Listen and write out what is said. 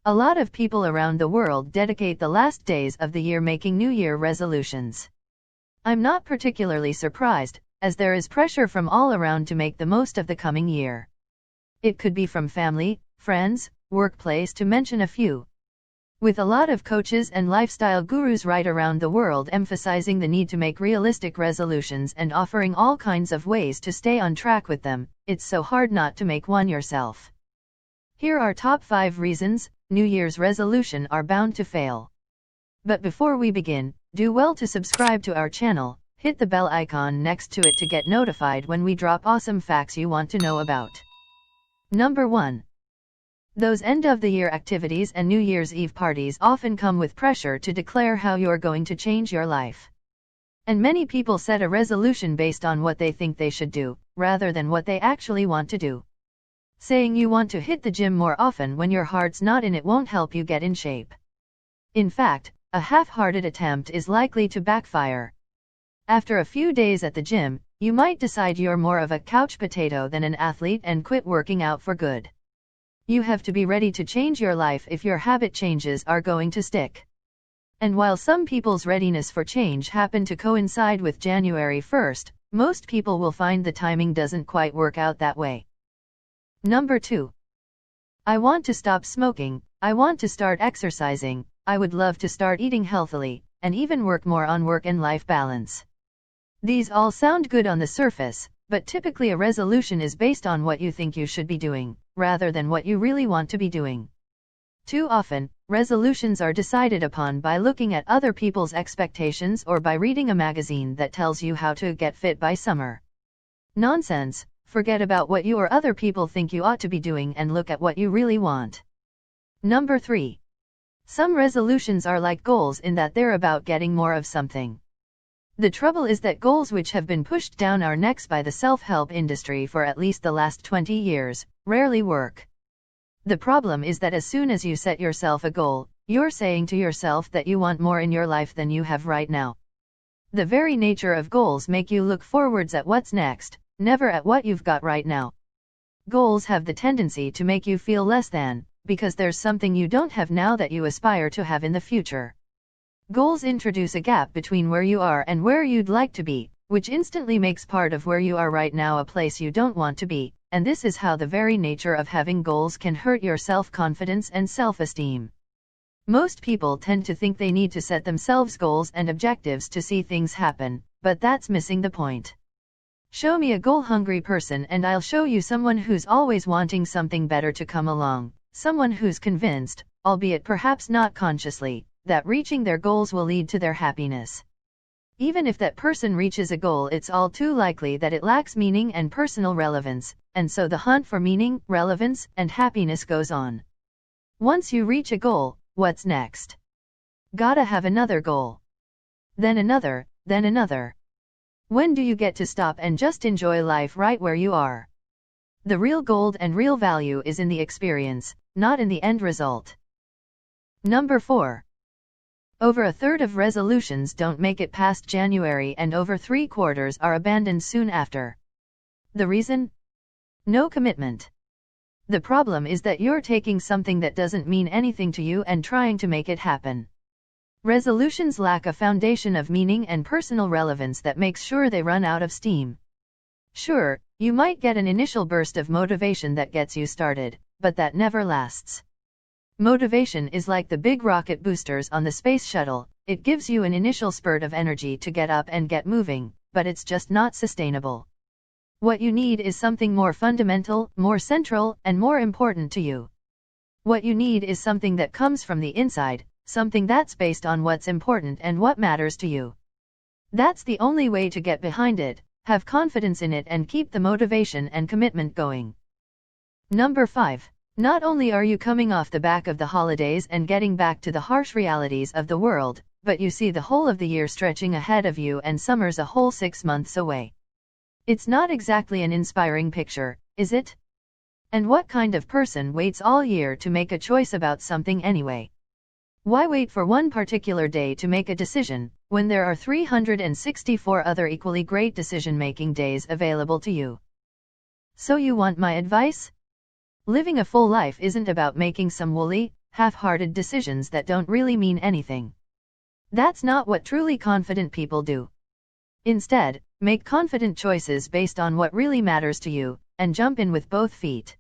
A lot of people around the world dedicate the last days of the year making New Year resolutions. I'm not particularly surprised, as there is pressure from all around to make the most of the coming year. It could be from family, friends, workplace to mention a few. With a lot of coaches and lifestyle gurus right around the world emphasizing the need to make realistic resolutions and offering all kinds of ways to stay on track with them, it's so hard not to make one yourself. Here are top 5 reasons New Year's resolution are bound to fail. But before we begin, do well to subscribe to our channel, hit the bell icon next to it to get notified when we drop awesome facts you want to know about. Number 1. Those end-of-the-year activities and New Year's Eve parties often come with pressure to declare how you're going to change your life. And many people set a resolution based on what they think they should do, rather than what they actually want to do. Saying you want to hit the gym more often when your heart's not in it won't help you get in shape. In fact, a half-hearted attempt is likely to backfire. After a few days at the gym, you might decide you're more of a couch potato than an athlete and quit working out for good. You have to be ready to change your life if your habit changes are going to stick. And while some people's readiness for change happen to coincide with January 1st, most people will find the timing doesn't quite work out that way. Number 2. I want to stop smoking, I want to start exercising, I would love to start eating healthily, and even work more on work and life balance. These all sound good on the surface, but typically a resolution is based on what you think you should be doing, rather than what you really want to be doing. Too often, resolutions are decided upon by looking at other people's expectations or by reading a magazine that tells you how to get fit by summer. Nonsense. Forget about what you or other people think you ought to be doing and look at what you really want. Number 3. Some resolutions are like goals in that they're about getting more of something. The trouble is that goals which have been pushed down our necks by the self-help industry for at least the last 20 years, rarely work. The problem is that as soon as you set yourself a goal, you're saying to yourself that you want more in your life than you have right now. The very nature of goals make you look forwards at what's next, never at what you've got right now. Goals have the tendency to make you feel less than, because there's something you don't have now that you aspire to have in the future. Goals introduce a gap between where you are and where you'd like to be, which instantly makes part of where you are right now a place you don't want to be, and this is how the very nature of having goals can hurt your self-confidence and self-esteem. Most people tend to think they need to set themselves goals and objectives to see things happen, but that's missing the point. Show me a goal-hungry person and I'll show you someone who's always wanting something better to come along, someone who's convinced, albeit perhaps not consciously, that reaching their goals will lead to their happiness. Even if that person reaches a goal, it's all too likely that it lacks meaning and personal relevance, and so the hunt for meaning, relevance, and happiness goes on. Once you reach a goal, what's next? Gotta have another goal. Then another, then another. When do you get to stop and just enjoy life right where you are? The real gold and real value is in the experience, not in the end result. Number 4. Over a third of resolutions don't make it past January and over 3/4 are abandoned soon after. The reason? No commitment. The problem is that you're taking something that doesn't mean anything to you and trying to make it happen. Resolutions lack a foundation of meaning and personal relevance that makes sure they run out of steam. Sure, you might get an initial burst of motivation that gets you started, but that never lasts. Motivation is like the big rocket boosters on the space shuttle, it gives you an initial spurt of energy to get up and get moving, but it's just not sustainable. What you need is something more fundamental, more central, and more important to you. What you need is something that comes from the inside, something that's based on what's important and what matters to you. That's the only way to get behind it, have confidence in it and keep the motivation and commitment going. Number 5. Not only are you coming off the back of the holidays and getting back to the harsh realities of the world, but you see the whole of the year stretching ahead of you and summer's a whole 6 months away. It's not exactly an inspiring picture, is it? And what kind of person waits all year to make a choice about something anyway? Why wait for one particular day to make a decision, when there are 364 other equally great decision-making days available to you? So you want my advice? Living a full life isn't about making some woolly, half-hearted decisions that don't really mean anything. That's not what truly confident people do. Instead, make confident choices based on what really matters to you, and jump in with both feet.